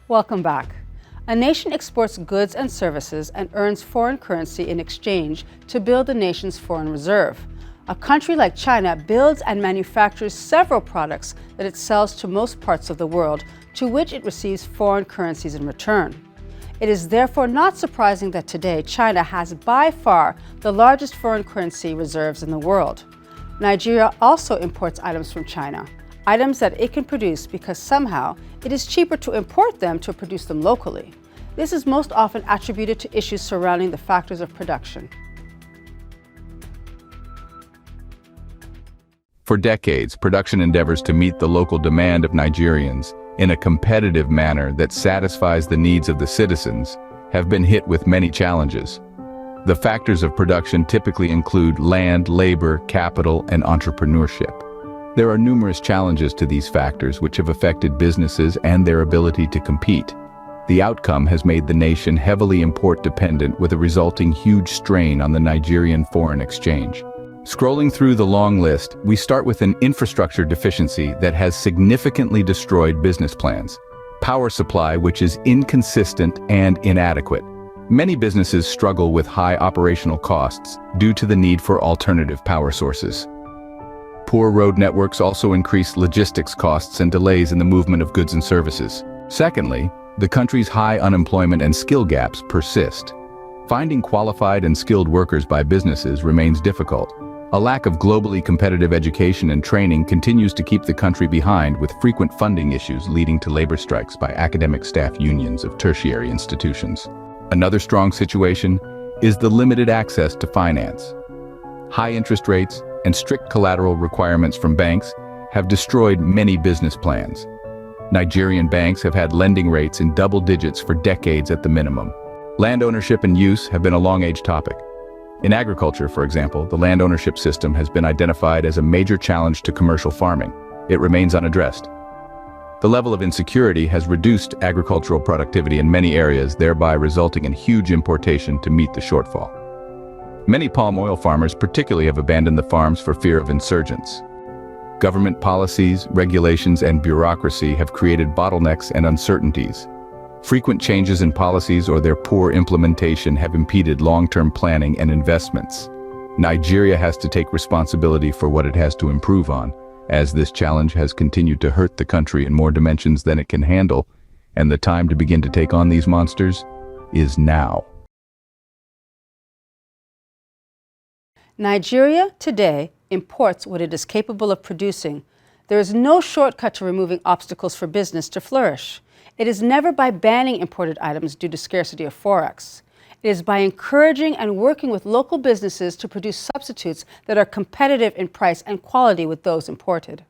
Welcome back. A nation exports goods and services and earns foreign currency in exchange to build the nation's foreign reserve. A country like China builds and manufactures several products that it sells to most parts of the world, to which it receives foreign currencies in return. It is therefore not surprising that today China has by far the largest foreign currency reserves in the world. Nigeria also imports items from China, items that it can produce because somehow it is cheaper to import them to produce them locally. This is most often attributed to issues surrounding the factors of production. For decades, production endeavors to meet the local demand of Nigerians in a competitive manner that satisfies the needs of the citizens have been hit with many challenges. The factors of production typically include land, labor, capital, and entrepreneurship. There are numerous challenges to these factors which have affected businesses and their ability to compete. The outcome has made the nation heavily import-dependent, with a resulting huge strain on the Nigerian foreign exchange. Scrolling through the long list, we start with an infrastructure deficiency that has significantly destroyed business plans. Power supply, which is inconsistent and inadequate. Many businesses struggle with high operational costs due to the need for alternative power sources. Poor road networks also increase logistics costs and delays in the movement of goods and services. Secondly, the country's high unemployment and skill gaps persist. Finding qualified and skilled workers by businesses remains difficult. A lack of globally competitive education and training continues to keep the country behind, with frequent funding issues leading to labor strikes by academic staff unions of tertiary institutions. Another strong situation is the limited access to finance. High interest rates and strict collateral requirements from banks have destroyed many business plans. Nigerian banks have had lending rates in double digits for decades at the minimum. Land ownership and use have been a long-age topic. In agriculture, for example, the land ownership system has been identified as a major challenge to commercial farming. It remains unaddressed. The level of insecurity has reduced agricultural productivity in many areas, thereby resulting in huge importation to meet the shortfall. Many palm oil farmers particularly have abandoned the farms for fear of insurgents. Government policies, regulations, and bureaucracy have created bottlenecks and uncertainties. Frequent changes in policies or their poor implementation have impeded long-term planning and investments. Nigeria has to take responsibility for what it has to improve on, as this challenge has continued to hurt the country in more dimensions than it can handle, and the time to begin to take on these monsters is now. Nigeria today imports what it is capable of producing. There is no shortcut to removing obstacles for business to flourish. It is never by banning imported items due to scarcity of forex. It is by encouraging and working with local businesses to produce substitutes that are competitive in price and quality with those imported.